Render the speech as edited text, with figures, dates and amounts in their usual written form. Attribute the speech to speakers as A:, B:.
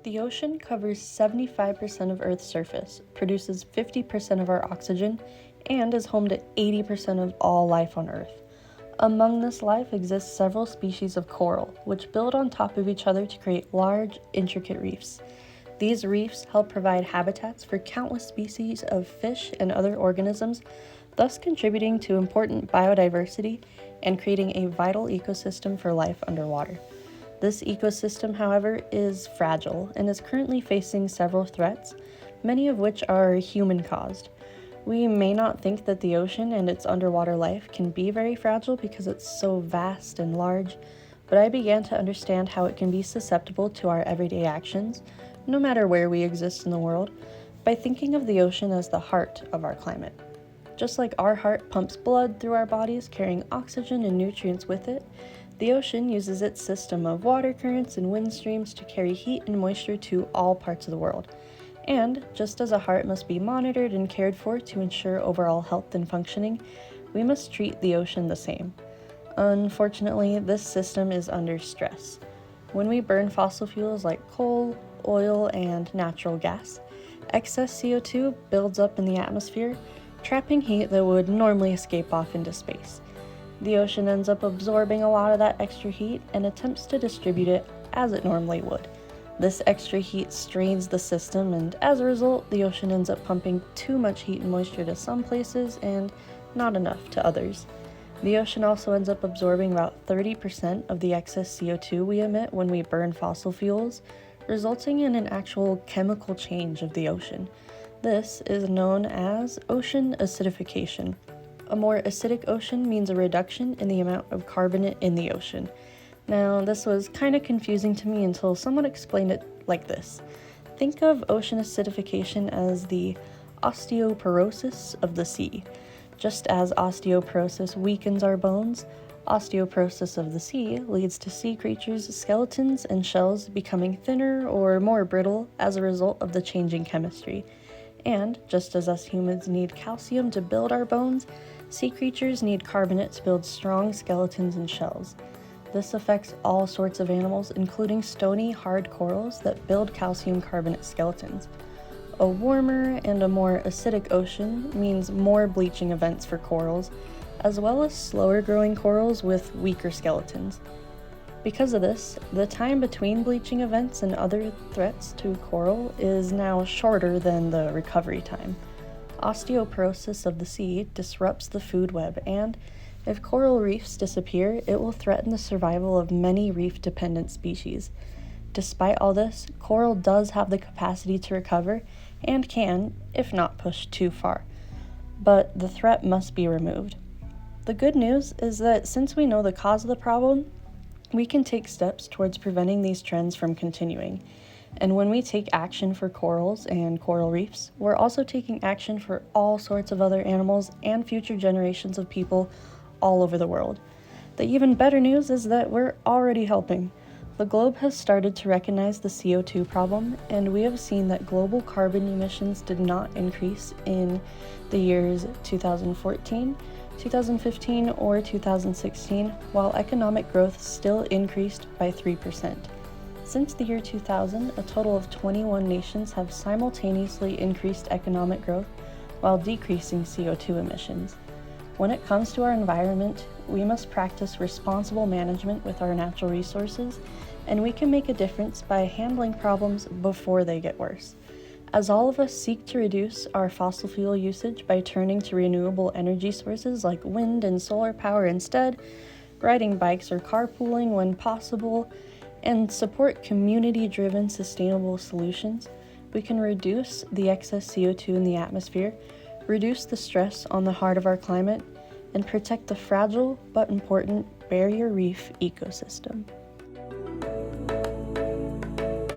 A: The ocean covers 75% of Earth's surface, produces 50% of our oxygen, and is home to 80% of all life on Earth. Among this life exist several species of coral, which build on top of each other to create large, intricate reefs. These reefs help provide habitats for countless species of fish and other organisms, thus contributing to important biodiversity and creating a vital ecosystem for life underwater. This ecosystem, however, is fragile and is currently facing several threats, many of which are human-caused. We may not think that the ocean and its underwater life can be very fragile because it's so vast and large, but I began to understand how it can be susceptible to our everyday actions, no matter where we exist in the world, by thinking of the ocean as the heart of our climate. Just like our heart pumps blood through our bodies, carrying oxygen and nutrients with it, the ocean uses its system of water currents and wind streams to carry heat and moisture to all parts of the world. And just as a heart must be monitored and cared for to ensure overall health and functioning, we must treat the ocean the same. Unfortunately, this system is under stress. When we burn fossil fuels like coal, oil, and natural gas, excess CO2 builds up in the atmosphere, trapping heat that would normally escape off into space. The ocean ends up absorbing a lot of that extra heat and attempts to distribute it as it normally would. This extra heat strains the system, and as a result, the ocean ends up pumping too much heat and moisture to some places and not enough to others. The ocean also ends up absorbing about 30% of the excess CO2 we emit when we burn fossil fuels, resulting in an actual chemical change of the ocean. This is known as ocean acidification. A more acidic ocean means a reduction in the amount of carbonate in the ocean. Now, this was kind of confusing to me until someone explained it like this. Think of ocean acidification as the osteoporosis of the sea. Just as osteoporosis weakens our bones, osteoporosis of the sea leads to sea creatures' skeletons and shells becoming thinner or more brittle as a result of the changing chemistry. And just as us humans need calcium to build our bones, sea creatures need carbonate to build strong skeletons and shells. This affects all sorts of animals, including stony, hard corals that build calcium carbonate skeletons. A warmer and a more acidic ocean means more bleaching events for corals, as well as slower growing corals with weaker skeletons. Because of this, the time between bleaching events and other threats to coral is now shorter than the recovery time. Osteoporosis of the sea disrupts the food web, and if coral reefs disappear, it will threaten the survival of many reef-dependent species. Despite all this, coral does have the capacity to recover and can, if not pushed too far. But the threat must be removed. The good news is that since we know the cause of the problem, we can take steps towards preventing these trends from continuing. And when we take action for corals and coral reefs, we're also taking action for all sorts of other animals and future generations of people all over the world. The even better news is that we're already helping. The globe has started to recognize the CO2 problem, and we have seen that global carbon emissions did not increase in the years 2014, 2015, or 2016, while economic growth still increased by 3%. Since the year 2000, a total of 21 nations have simultaneously increased economic growth while decreasing CO2 emissions. When it comes to our environment, we must practice responsible management with our natural resources, and we can make a difference by handling problems before they get worse. As all of us seek to reduce our fossil fuel usage by turning to renewable energy sources like wind and solar power instead, riding bikes or carpooling when possible, and support community-driven sustainable solutions, we can reduce the excess CO2 in the atmosphere, reduce the stress on the heart of our climate, and protect the fragile but important barrier reef ecosystem.